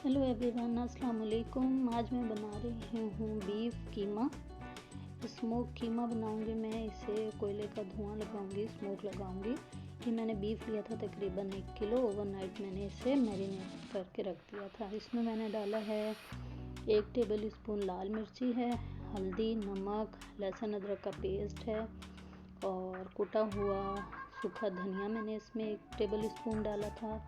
Hello everyone, अस्सलाम वालेकुम। आज मैं बना रही हूँ बीफ कीमा। स्मोक कीमा बनाऊँगी मैं। इसे कोयले का धुआं लगाऊँगी, स्मोक लगाऊँगी। कि मैंने बीफ लिया था तकरीबन 1 किलो। ओवरनाइट मैंने इसे मैरिनेट करके रख दिया था। इसमें मैंने डाला है 1 टेबल स्पून लाल मिर्ची है, हल्दी, नमक, लहसुन अदरक का पेस्ट है और कुटा हुआ सूखा धनिया मैंने इसमें 1 टेबल स्पून डाला था।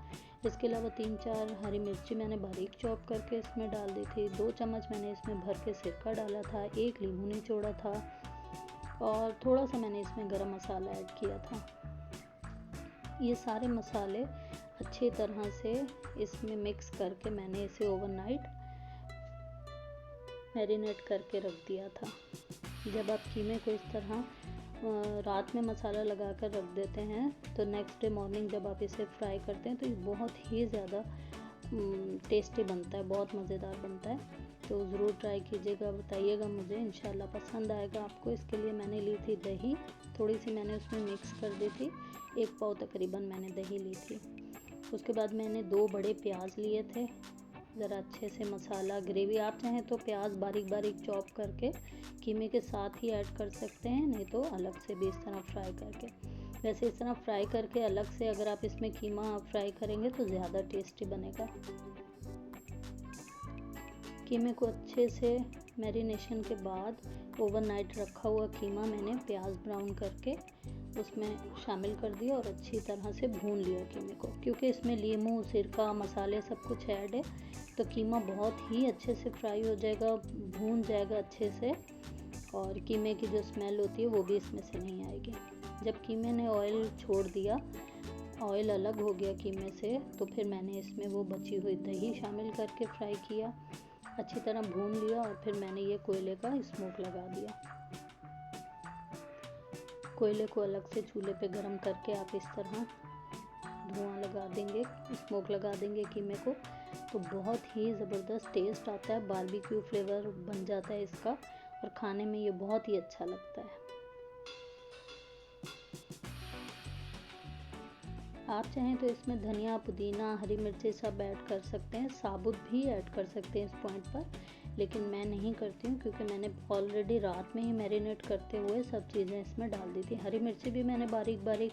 इसके अलावा 3-4 हरी मिर्ची मैंने बारीक चॉप करके इसमें डाल दी थी। 2 चम्मच मैंने इसमें भर के सिरका डाला था, 1 नींबू निचोड़ा था और थोड़ा सा मैंने इसमें गरम मसाला ऐड किया था। ये सारे मसाले अच्छी तरह से इसमें मिक्स करके मैंने इसे ओवरनाइट मैरिनेट करके रख दिया था। जब आप कीमे को इस तरह रात में मसाला लगा कर रख देते हैं तो नेक्स्ट डे मॉर्निंग जब आप इसे फ्राई करते हैं तो ये बहुत ही ज़्यादा टेस्टी बनता है, बहुत मज़ेदार बनता है। तो ज़रूर ट्राई कीजिएगा, बताइएगा मुझे, इंशाल्लाह पसंद आएगा आपको। इसके लिए मैंने ली थी दही, थोड़ी सी मैंने उसमें मिक्स कर दी थी, 1 पाव तकरीबन मैंने दही ली थी। उसके बाद मैंने 2 बड़े प्याज लिए थे। ज़रा अच्छे से मसाला ग्रेवी, आप चाहें तो प्याज बारीक बारीक चॉप करके कीमे के साथ ही ऐड कर सकते हैं, नहीं तो अलग से भी इस तरह फ्राई करके। वैसे इस तरह फ्राई करके अलग से अगर आप इसमें कीमा फ्राई करेंगे तो ज़्यादा टेस्टी बनेगा। कीमे को अच्छे से मैरिनेशन के बाद ओवरनाइट रखा हुआ कीमा मैंने प्याज ब्राउन करके उसमें शामिल कर दिया और अच्छी तरह से भून लिया कीमे को। क्योंकि इसमें नींबू, सिरका, मसाले सब कुछ ऐड है तो कीमा बहुत ही अच्छे से फ्राई हो जाएगा, भून जाएगा अच्छे से और कीमे की जो स्मेल होती है वो भी इसमें से नहीं आएगी। जब कीमे ने ऑयल छोड़ दिया, ऑयल अलग हो गया कीमे से, तो फिर मैंने इसमें वो बची हुई दही शामिल करके फ्राई किया, अच्छी तरह भून लिया और फिर मैंने ये कोयले का स्मोक लगा दिया। कोयले को अलग से चूल्हे पे गरम करके आप इस तरह धुआं लगा देंगे, स्मोक लगा देंगे कीमे को, तो बहुत ही ज़बरदस्त टेस्ट आता है, बारबेक्यू फ्लेवर बन जाता है इसका और खाने में ये बहुत ही अच्छा लगता है। आप चाहें तो इसमें धनिया, पुदीना, हरी मिर्ची सब ऐड कर सकते हैं, साबुत भी ऐड कर सकते हैं इस पॉइंट पर, लेकिन मैं नहीं करती हूँ क्योंकि मैंने ऑलरेडी रात में ही मैरिनेट करते हुए सब चीज़ें इसमें डाल दी थी। हरी मिर्ची भी मैंने बारीक बारीक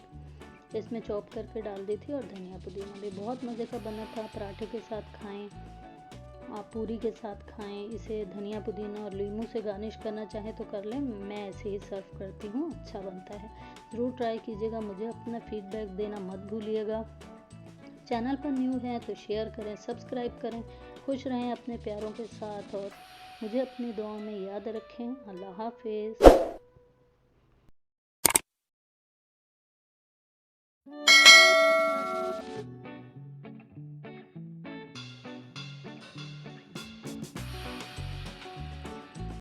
इसमें चॉप करके डाल दी थी और धनिया पुदीना भी। बहुत मज़े का बना था, पराठे के साथ खाएं, आप पूरी के साथ खाएं इसे। धनिया पुदीना और नींबू से गार्निश करना चाहें तो कर लें, मैं ऐसे ही सर्व करती हूँ, अच्छा बनता है। ज़रूर ट्राई कीजिएगा, मुझे अपना फीडबैक देना मत भूलिएगा। चैनल पर न्यू हैं तो शेयर करें, सब्सक्राइब करें। खुश रहें अपने प्यारों के साथ और मुझे अपनी दुआओं में याद रखें। अल्लाह हाफिज़।